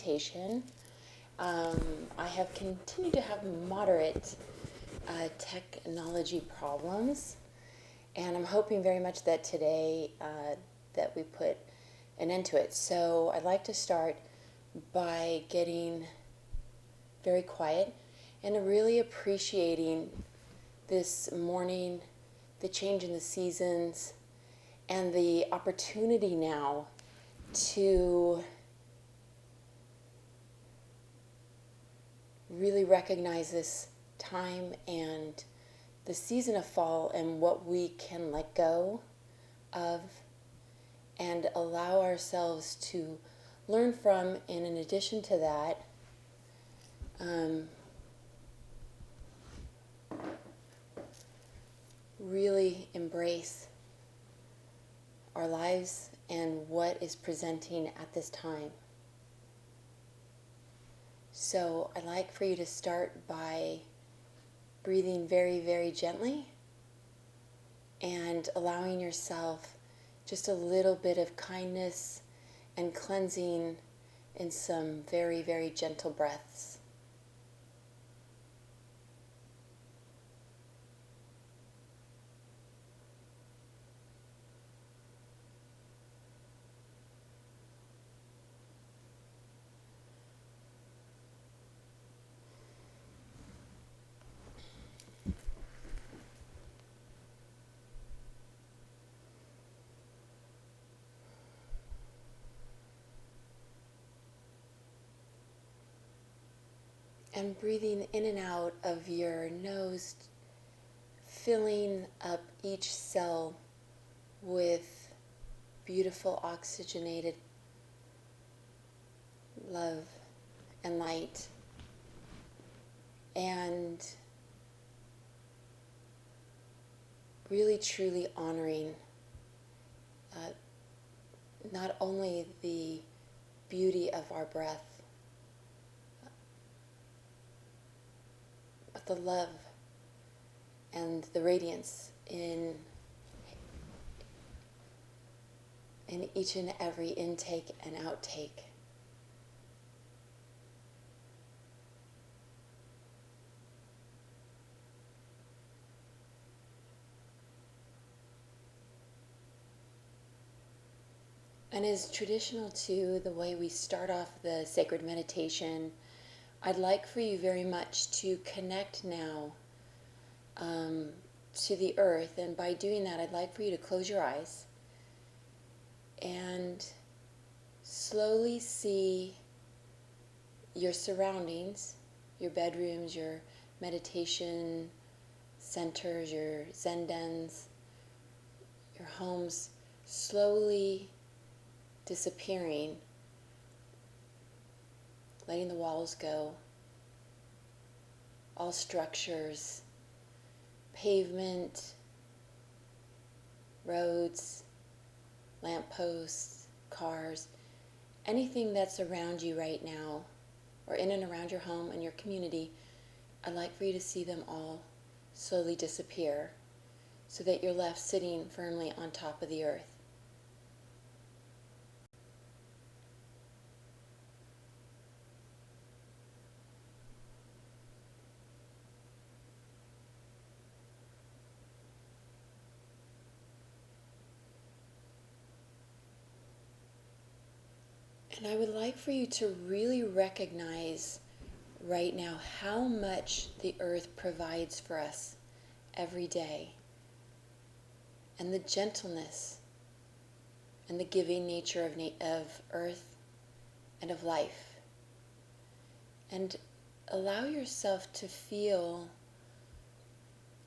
meditation. I have continued to have moderate technology problems, and I'm hoping very much that today that we put an end to it. So I'd like to start by getting very quiet and really appreciating this morning, the change in the seasons, and the opportunity now to really recognize this time and the season of fall and what we can let go of and allow ourselves to learn from. And in addition to that, really embrace our lives and what is presenting at this time. So I'd like for you to start by breathing very, very gently and allowing yourself just a little bit of kindness and cleansing in some very, very gentle breaths. And breathing in and out of your nose, filling up each cell with beautiful oxygenated love and light. And really truly honoring not only the beauty of our breath, but the love and the radiance in each and every intake and outtake. And as traditional to the way we start off the sacred meditation, I'd like for you very much to connect now to the earth. And by doing that, I'd like for you to close your eyes and slowly see your surroundings, your bedrooms, your meditation centers, your Zen dens, your homes, slowly disappearing, letting the walls go, all structures, pavement, roads, lampposts, cars, anything that's around you right now, or in and around your home and your community. I'd like for you to see them all slowly disappear so that you're left sitting firmly on top of the earth. And I would like for you to really recognize right now how much the earth provides for us every day, and the gentleness and the giving nature of earth and of life. And allow yourself to feel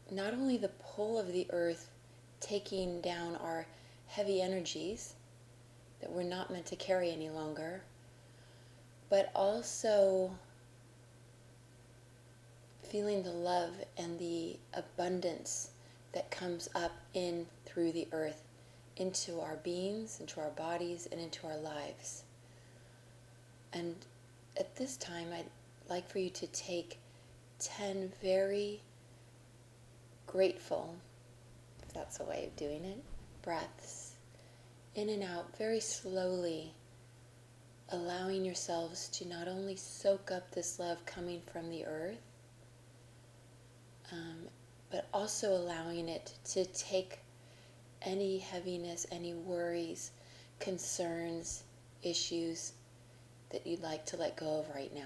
not only the pull of the earth taking down our heavy energies that we're not meant to carry any longer, but also feeling the love and the abundance that comes up in through the earth into our beings, into our bodies, and into our lives. And at this time, I'd like for you to take 10 very grateful, if that's a way of doing it, breaths in and out very slowly allowing yourselves to not only soak up this love coming from the earth, but also allowing it to take any heaviness, any worries, concerns, issues that you'd like to let go of right now.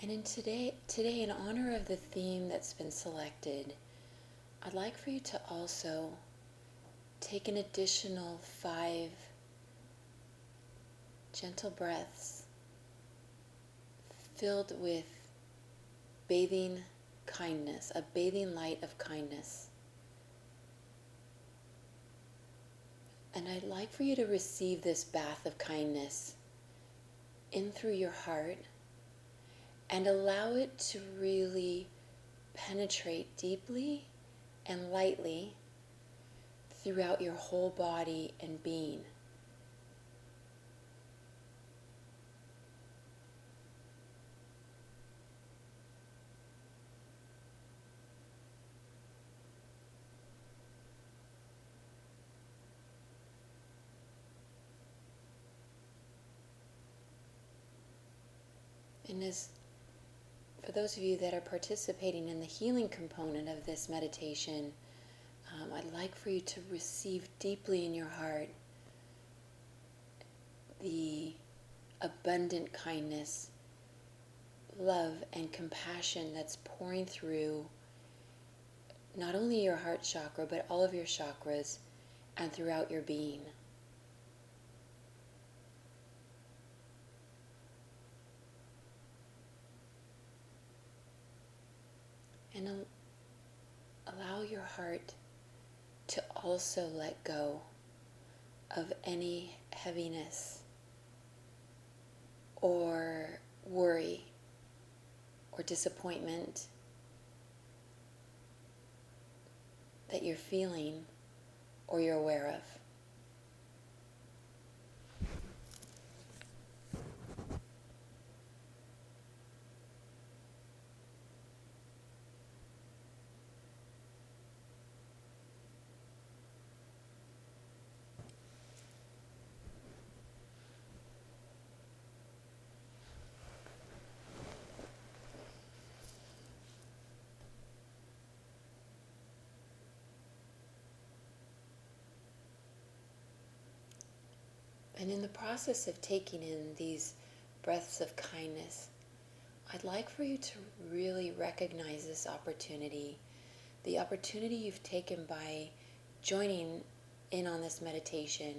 And today, in honor of the theme that's been selected, I'd like for you to also take an additional 5 gentle breaths filled with bathing kindness, a bathing light of kindness. And I'd like for you to receive this bath of kindness in through your heart and allow it to really penetrate deeply and lightly throughout your whole body and being. And for those of you that are participating in the healing component of this meditation, I'd like for you to receive deeply in your heart the abundant kindness, love, and compassion that's pouring through not only your heart chakra, but all of your chakras and throughout your being. And allow your heart to also let go of any heaviness or worry or disappointment that you're feeling or you're aware of. And in the process of taking in these breaths of kindness, I'd like for you to really recognize this opportunity, the opportunity you've taken by joining in on this meditation,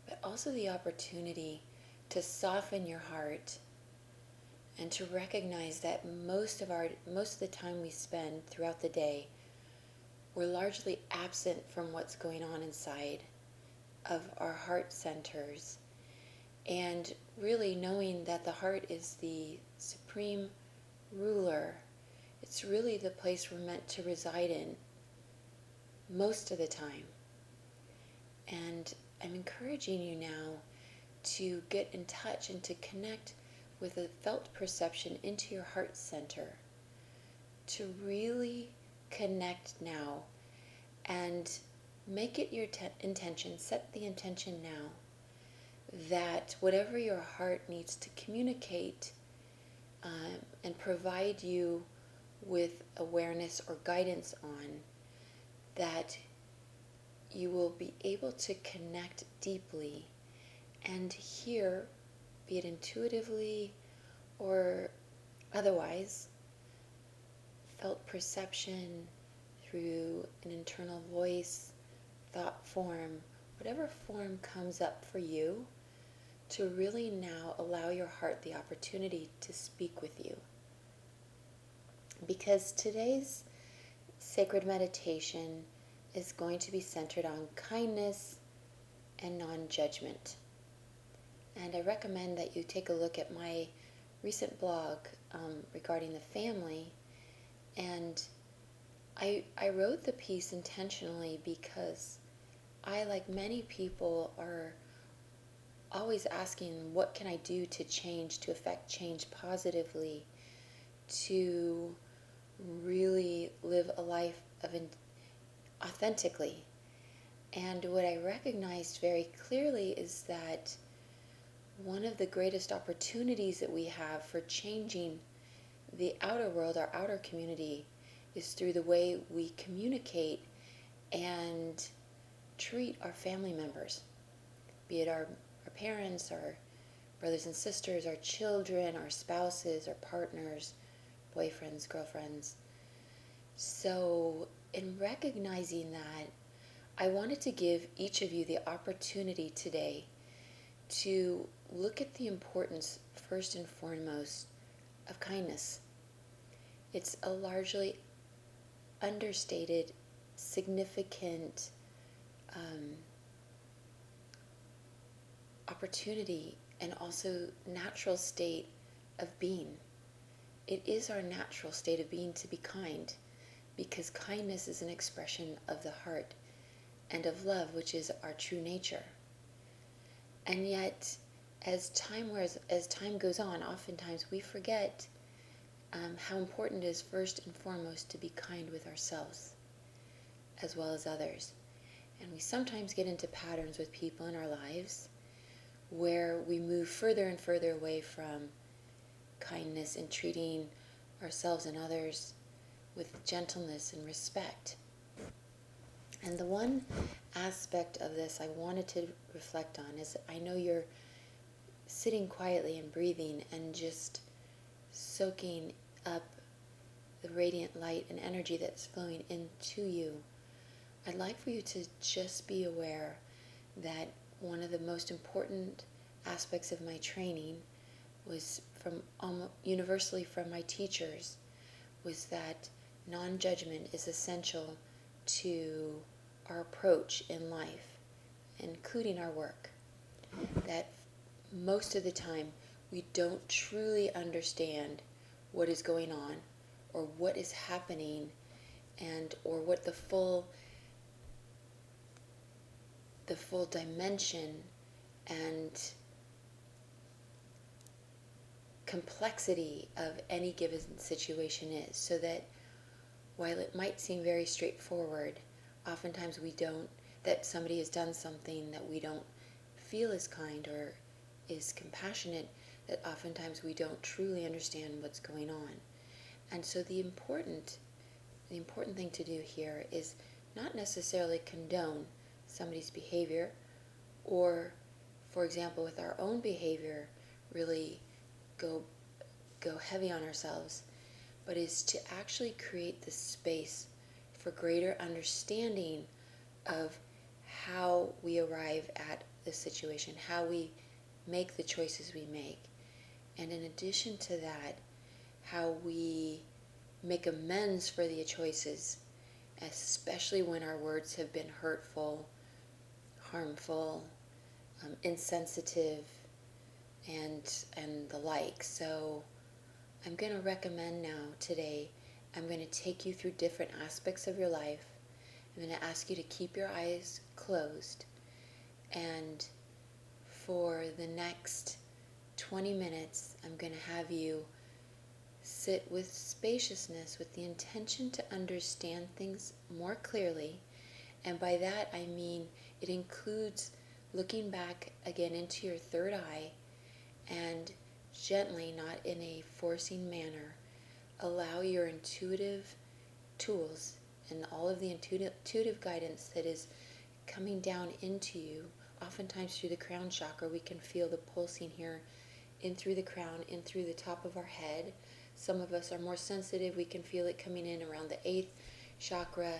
but also the opportunity to soften your heart and to recognize that most of the time we spend throughout the day, we're largely absent from what's going on inside of our heart centers, and really knowing that the heart is the supreme ruler. It's really the place we're meant to reside in most of the time. And I'm encouraging you now to get in touch and to connect with a felt perception into your heart center, to really connect now and make it your intention, set the intention now that whatever your heart needs to communicate and provide you with awareness or guidance on, that you will be able to connect deeply and hear, be it intuitively or otherwise, felt perception through an internal voice, thought form, whatever form comes up for you, to really now allow your heart the opportunity to speak with you. Because today's sacred meditation is going to be centered on kindness and non-judgment. And I recommend that you take a look at my recent blog regarding the family. And I wrote the piece intentionally because I, like many people, are always asking, what can I do to change, to affect change positively, to really live a life of authentically. And what I recognized very clearly is that one of the greatest opportunities that we have for changing the outer world, our outer community, is through the way we communicate and treat our family members, be it our parents, our brothers and sisters, our children, our spouses, our partners, boyfriends, girlfriends. So in recognizing that, I wanted to give each of you the opportunity today to look at the importance, first and foremost, of kindness. It's a largely understated, significant opportunity and also natural state of being. It is our natural state of being to be kind, because kindness is an expression of the heart and of love, which is our true nature. And yet, as time goes on, oftentimes we forget how important it is first and foremost to be kind with ourselves as well as others. And we sometimes get into patterns with people in our lives where we move further and further away from kindness and treating ourselves and others with gentleness and respect. And the one aspect of this I wanted to reflect on is, I know you're sitting quietly and breathing and just soaking up the radiant light and energy that's flowing into you. I'd like for you to just be aware that one of the most important aspects of my training was universally from my teachers, was that non-judgment is essential to our approach in life, including our work. That most of the time we don't truly understand what is going on or what is happening, and or what the full dimension and complexity of any given situation is. So that while it might seem very straightforward, oftentimes that somebody has done something that we don't feel is kind or is compassionate, that oftentimes we don't truly understand what's going on. And so the important thing to do here is not necessarily condone somebody's behavior, or, for example, with our own behavior, really go heavy on ourselves, but is to actually create the space for greater understanding of how we arrive at the situation, how we make the choices we make. And in addition to that, how we make amends for the choices, especially when our words have been hurtful, harmful, insensitive, and the like. So I'm going to recommend now today, I'm going to take you through different aspects of your life. I'm going to ask you to keep your eyes closed, and for the next 20 minutes, I'm going to have you sit with spaciousness, with the intention to understand things more clearly. And by that I mean it includes looking back again into your third eye, and gently, not in a forcing manner, allow your intuitive tools and all of the intuitive guidance that is coming down into you. Oftentimes through the crown chakra, we can feel the pulsing here in through the crown, in through the top of our head. Some of us are more sensitive. We can feel it coming in around the 8th chakra,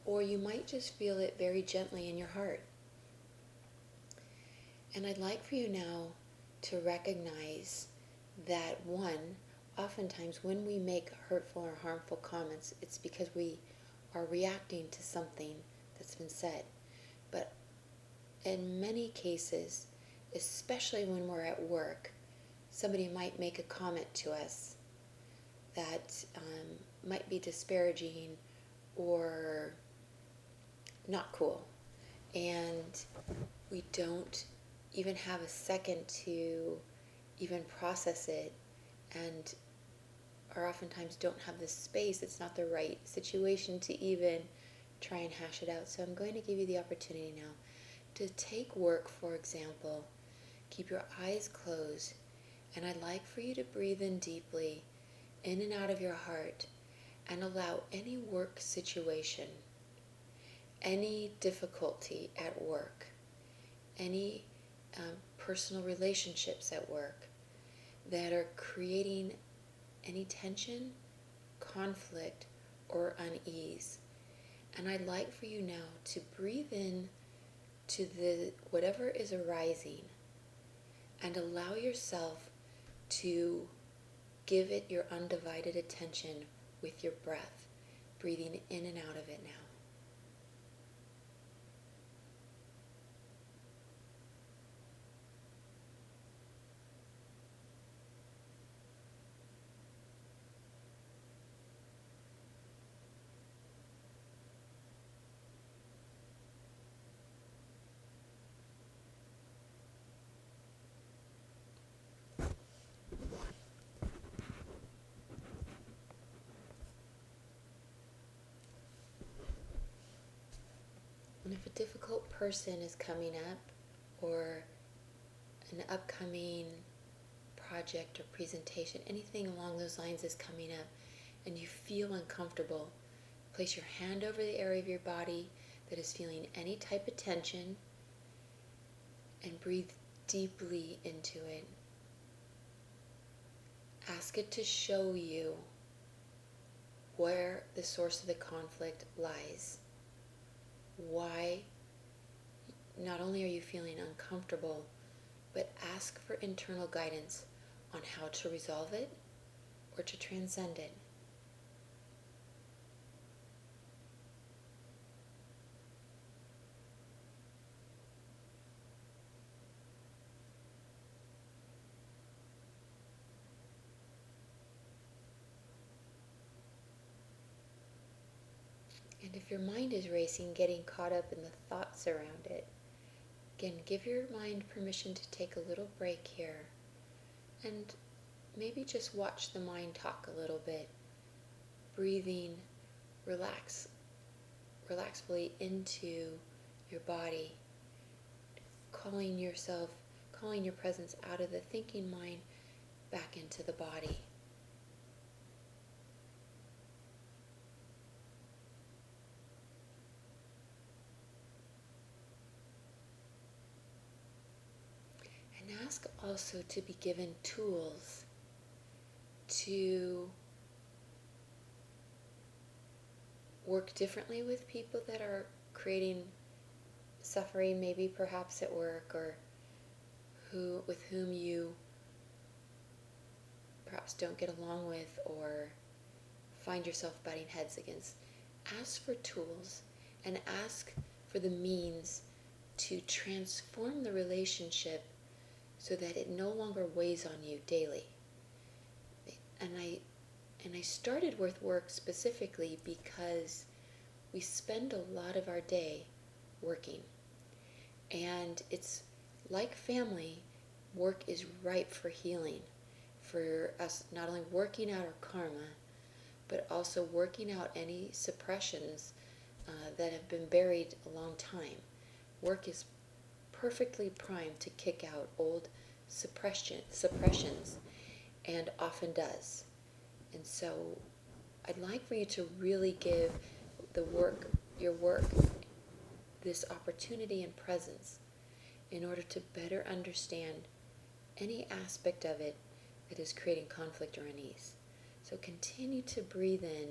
or you might just feel it very gently in your heart. And I'd like for you now to recognize that one, oftentimes when we make hurtful or harmful comments, it's because we are reacting to something that's been said. But in many cases, especially when we're at work, somebody might make a comment to us that might be disparaging or not cool. And we don't even have a second to even process it, and or oftentimes don't have the space. It's not the right situation to even try and hash it out. So I'm going to give you the opportunity now to take work, for example. Keep your eyes closed, and I'd like for you to breathe in deeply, in and out of your heart, and allow any work situation, any difficulty at work, any personal relationships at work that are creating any tension, conflict, or unease. And I'd like for you now to breathe in to the whatever is arising and allow yourself to give it your undivided attention with your breath, breathing in and out of it now. And if a difficult person is coming up, or an upcoming project or presentation, anything along those lines is coming up, and you feel uncomfortable, place your hand over the area of your body that is feeling any type of tension and breathe deeply into it. Ask it to show you where the source of the conflict lies. Why not only are you feeling uncomfortable, but ask for internal guidance on how to resolve it or to transcend it. And if your mind is racing, getting caught up in the thoughts around it, again, give your mind permission to take a little break here and maybe just watch the mind talk a little bit, breathing, relax fully into your body, calling your presence out of the thinking mind back into the body. And ask also to be given tools to work differently with people that are creating suffering, maybe perhaps at work, or with whom you perhaps don't get along with or find yourself butting heads against. Ask for tools and ask for the means to transform the relationship so that it no longer weighs on you daily. And I started with work specifically because we spend a lot of our day working. And it's like family, work is ripe for healing, for us not only working out our karma, but also working out any suppressions that have been buried a long time. Work is perfectly primed to kick out old suppressions, and often does. And so I'd like for you to really give your work, this opportunity and presence in order to better understand any aspect of it that is creating conflict or unease. So continue to breathe in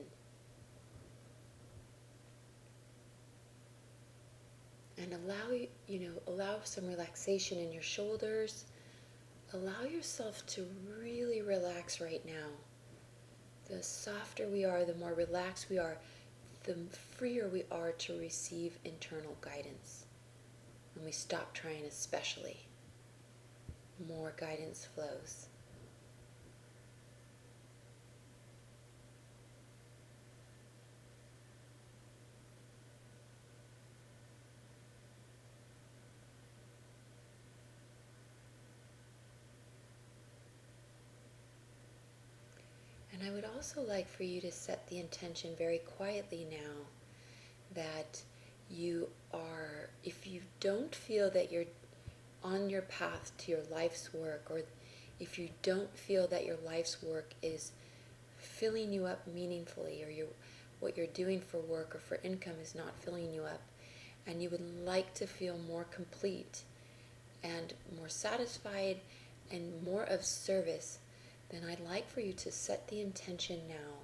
and allow some relaxation in your shoulders. Allow yourself to really relax right now. The softer we are, the more relaxed we are, the freer we are to receive internal guidance. When we stop trying, especially, more guidance flows. And I would also like for you to set the intention very quietly now that if you don't feel that you're on your path to your life's work, or if you don't feel that your life's work is filling you up meaningfully, or what you're doing for work or for income is not filling you up, and you would like to feel more complete and more satisfied and more of service, then I'd like for you to set the intention now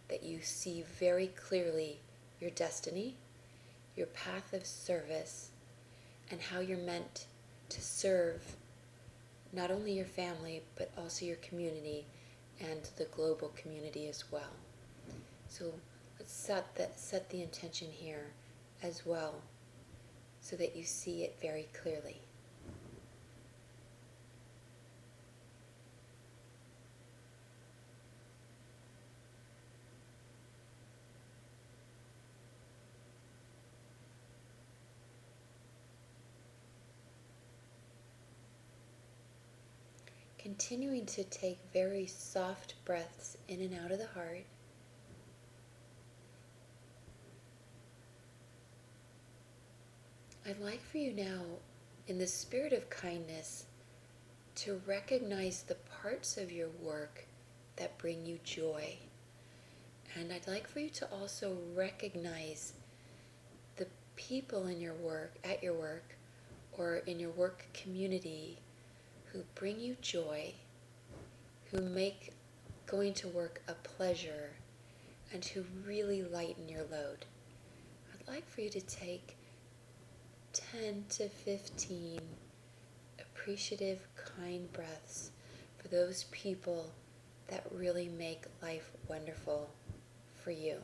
that you see very clearly your destiny, your path of service, and how you're meant to serve not only your family, but also your community and the global community as well. So let's set the intention here as well, so that you see it very clearly. Continuing to take very soft breaths in and out of the heart. I'd like for you now, in the spirit of kindness, to recognize the parts of your work that bring you joy. And I'd like for you to also recognize the people in your work, at your work, or in your work community who bring you joy, who make going to work a pleasure, and who really lighten your load. I'd like for you to take 10 to 15 appreciative, kind breaths for those people that really make life wonderful for you.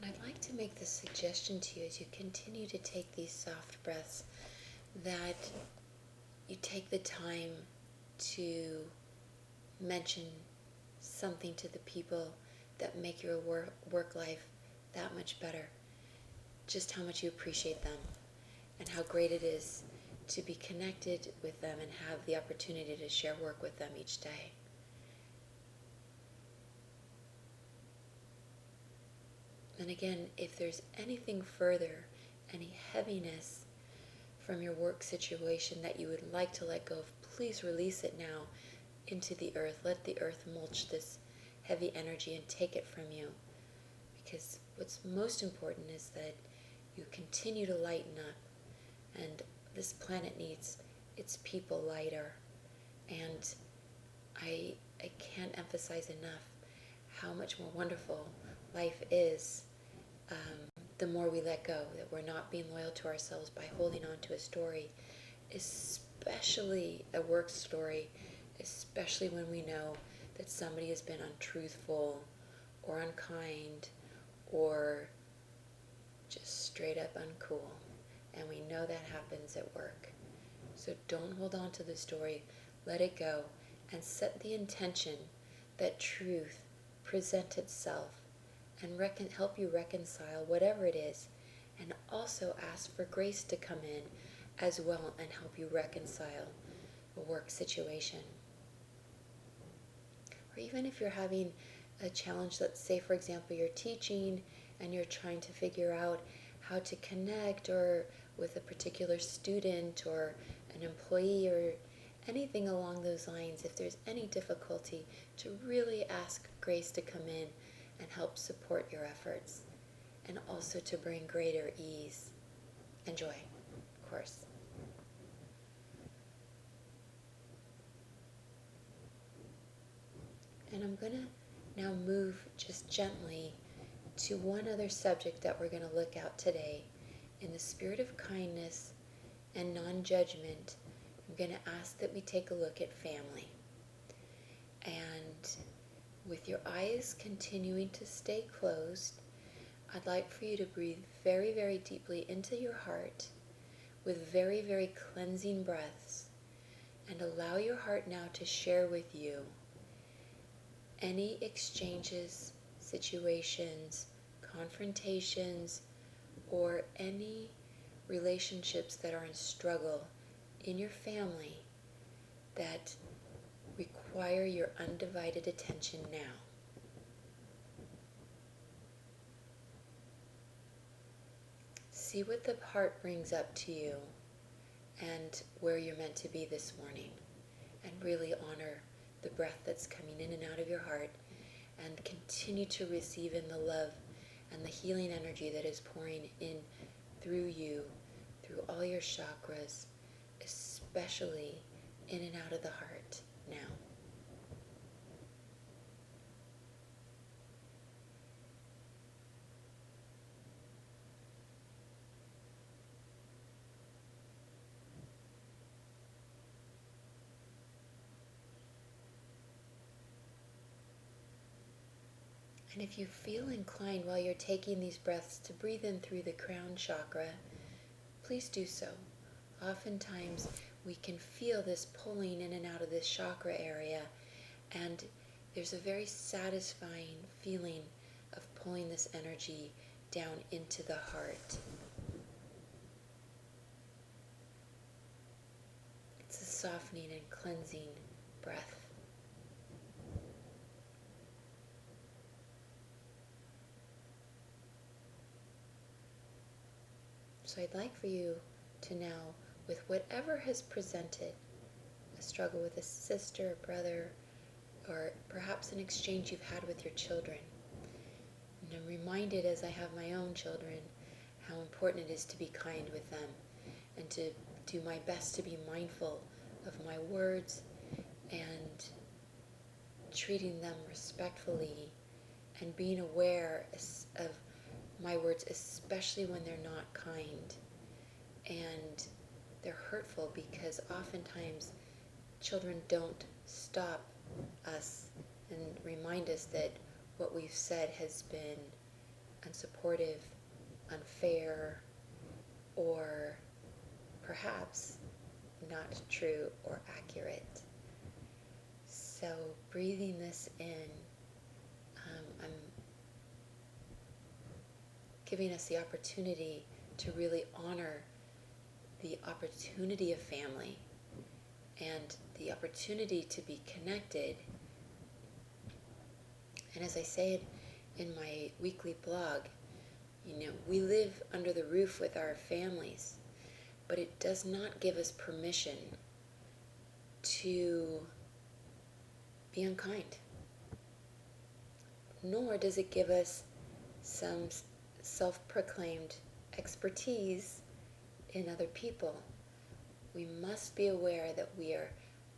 And I'd like to make this suggestion to you as you continue to take these soft breaths, that you take the time to mention something to the people that make your work life that much better. Just how much you appreciate them and how great it is to be connected with them and have the opportunity to share work with them each day. And again, if there's anything further, any heaviness from your work situation that you would like to let go of, please release it now into the earth. Let the earth mulch this heavy energy and take it from you. Because what's most important is that you continue to lighten up, and this planet needs its people lighter. And I can't emphasize enough how much more wonderful life is the more we let go, that we're not being loyal to ourselves by holding on to a story, especially a work story, especially when we know that somebody has been untruthful or unkind or just straight up uncool. And we know that happens at work. So don't hold on to the story. Let it go and set the intention that truth present itself and help you reconcile whatever it is. And also ask for grace to come in as well and help you reconcile a work situation. Or even if you're having a challenge, let's say, for example, you're teaching and you're trying to figure out how to connect or with a particular student or an employee or anything along those lines, if there's any difficulty, to really ask grace to come in and help support your efforts, and also to bring greater ease and joy, of course. And I'm going to now move just gently to one other subject that we're going to look at today. In the spirit of kindness and non-judgment, I'm going to ask that we take a look at family. And with your eyes continuing to stay closed, I'd like for you to breathe very, very deeply into your heart with very, very cleansing breaths, and allow your heart now to share with you any exchanges, situations, confrontations, or any relationships that are in struggle in your family that require your undivided attention now. See what the heart brings up to you and where you're meant to be this morning, and really honor the breath that's coming in and out of your heart, and continue to receive in the love and the healing energy that is pouring in through you, through all your chakras, especially in and out of the heart now. And if you feel inclined while you're taking these breaths to breathe in through the crown chakra, please do so. Oftentimes we can feel this pulling in and out of this chakra area, and there's a very satisfying feeling of pulling this energy down into the heart. It's a softening and cleansing breath. So I'd like for you to now, with whatever has presented, a struggle with a sister, a brother, or perhaps an exchange you've had with your children. And I'm reminded, as I have my own children, how important it is to be kind with them and to do my best to be mindful of my words and treating them respectfully and being aware of my words, especially when they're not kind and they're hurtful, because oftentimes children don't stop us and remind us that what we've said has been unsupportive, unfair, or perhaps not true or accurate. So breathing this in, I'm giving us the opportunity to really honor the opportunity of family and the opportunity to be connected. And as I say in my weekly blog, we live under the roof with our families, but it does not give us permission to be unkind. Nor does it give us some self-proclaimed expertise in other people. We must be aware that we are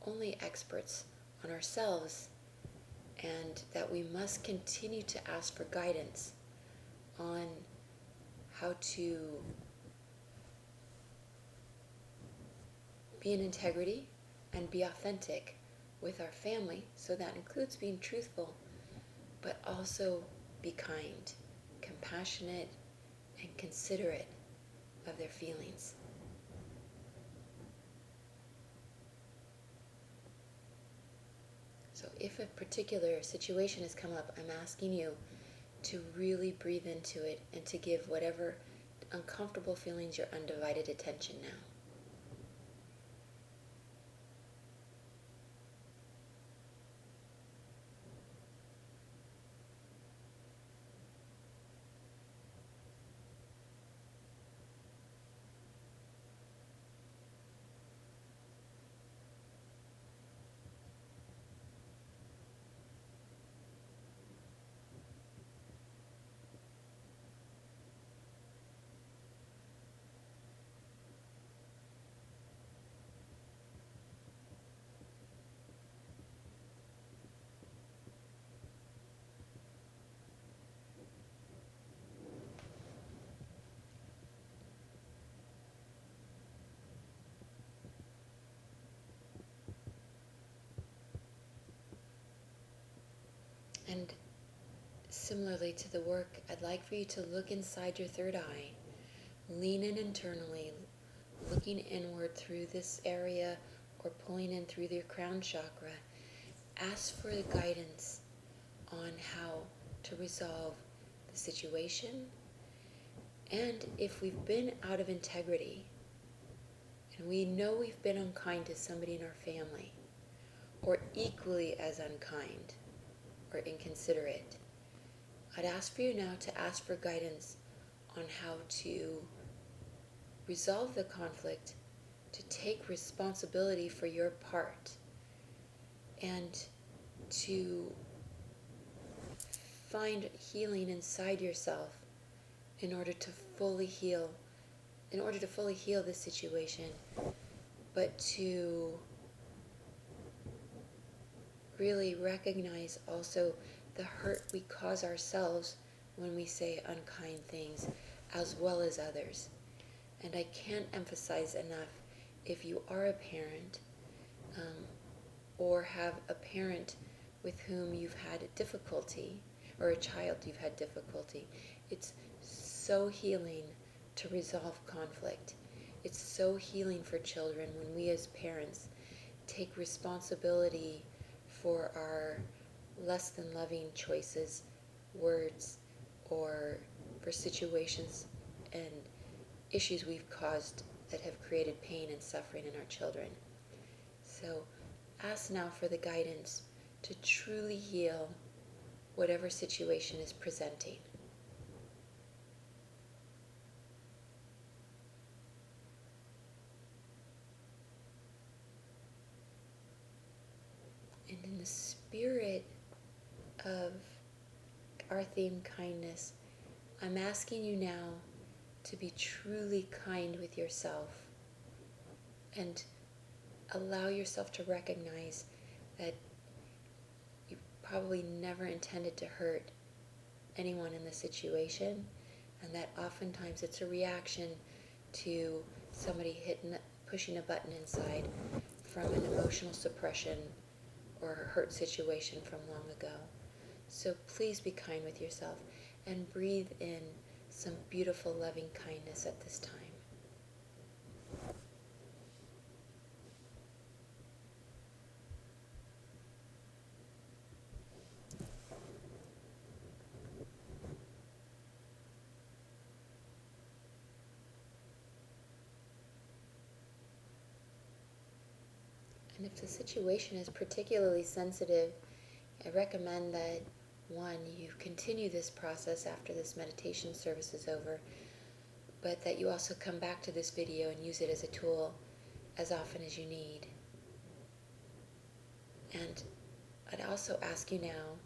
only experts on ourselves, and that we must continue to ask for guidance on how to be in integrity and be authentic with our family. So that includes being truthful, but also be kind, compassionate, and considerate of their feelings. So if a particular situation has come up, I'm asking you to really breathe into it and to give whatever uncomfortable feelings your undivided attention now. And similarly to the work, I'd like for you to look inside your third eye, lean in internally, looking inward through this area or pulling in through your crown chakra. Ask for the guidance on how to resolve the situation. And if we've been out of integrity and we know we've been unkind to somebody in our family, or equally as unkind or inconsiderate, I'd ask for you now to ask for guidance on how to resolve the conflict, to take responsibility for your part, and to find healing inside yourself in order to fully heal this situation, but to really recognize also the hurt we cause ourselves when we say unkind things, as well as others. And I can't emphasize enough, if you are a parent or have a parent with whom you've had difficulty, or a child you've had difficulty, it's so healing to resolve conflict. It's so healing for children when we as parents take responsibility for our less than loving choices, words, or for situations and issues we've caused that have created pain and suffering in our children. So ask now for the guidance to truly heal whatever situation is presenting. And in the spirit of our theme, kindness, I'm asking you now to be truly kind with yourself and allow yourself to recognize that you probably never intended to hurt anyone in the situation, and that oftentimes it's a reaction to somebody pushing a button inside from an emotional suppression or a hurt situation from long ago. So please be kind with yourself and breathe in some beautiful, loving kindness at this time. And if the situation is particularly sensitive, I recommend that, one, you continue this process after this meditation service is over, but that you also come back to this video and use it as a tool as often as you need. And I'd also ask you now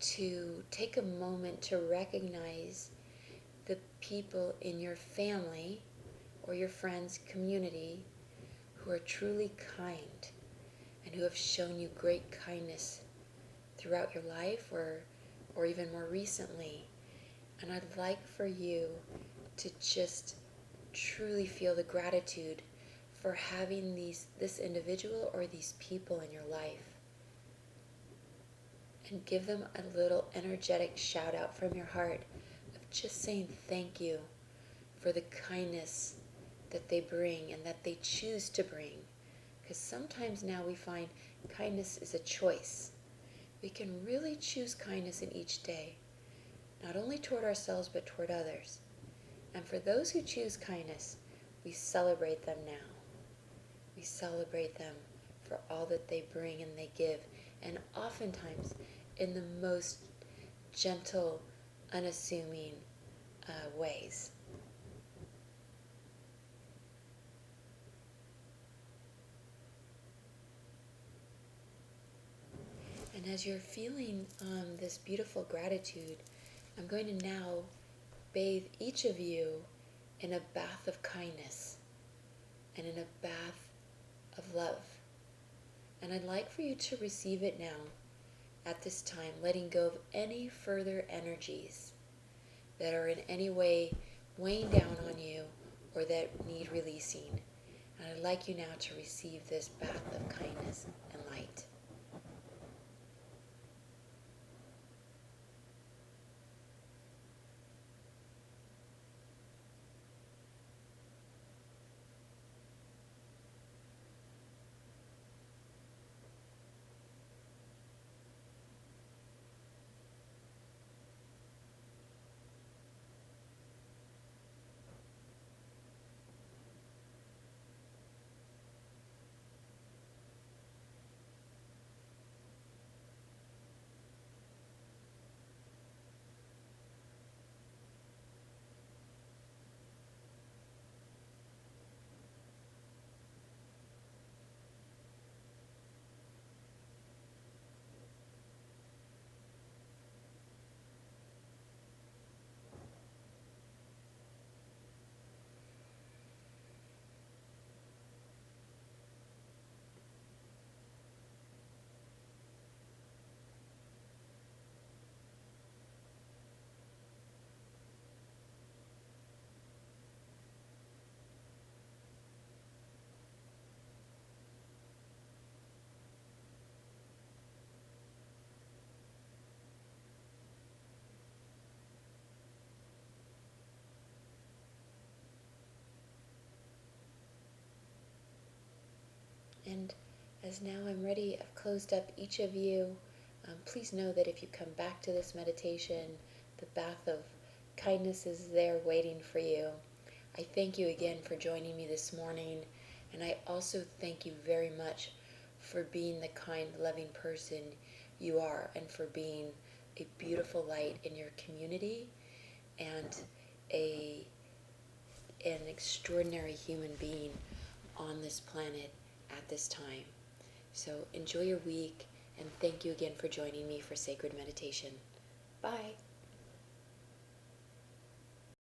to take a moment to recognize the people in your family or your friends' community who are truly kind and who have shown you great kindness throughout your life or even more recently. And I'd like for you to just truly feel the gratitude for having this individual or these people in your life. And give them a little energetic shout out from your heart of just saying thank you for the kindness that they bring and that they choose to bring. Because sometimes now we find kindness is a choice. We can really choose kindness in each day, not only toward ourselves but toward others. And for those who choose kindness, we celebrate them now. We celebrate them for all that they bring and they give, and oftentimes in the most gentle, unassuming ways. And as you're feeling this beautiful gratitude, I'm going to now bathe each of you in a bath of kindness and in a bath of love. And I'd like for you to receive it now at this time, letting go of any further energies that are in any way weighing down on you or that need releasing. And I'd like you now to receive this bath of kindness and light. And as now I'm ready, I've closed up each of you. Please know that if you come back to this meditation, the bath of kindness is there waiting for you. I thank you again for joining me this morning, and I also thank you very much for being the kind, loving person you are, and for being a beautiful light in your community and an extraordinary human being on this planet at this time. So enjoy your week, and thank you again for joining me for Sacred Meditation. Bye.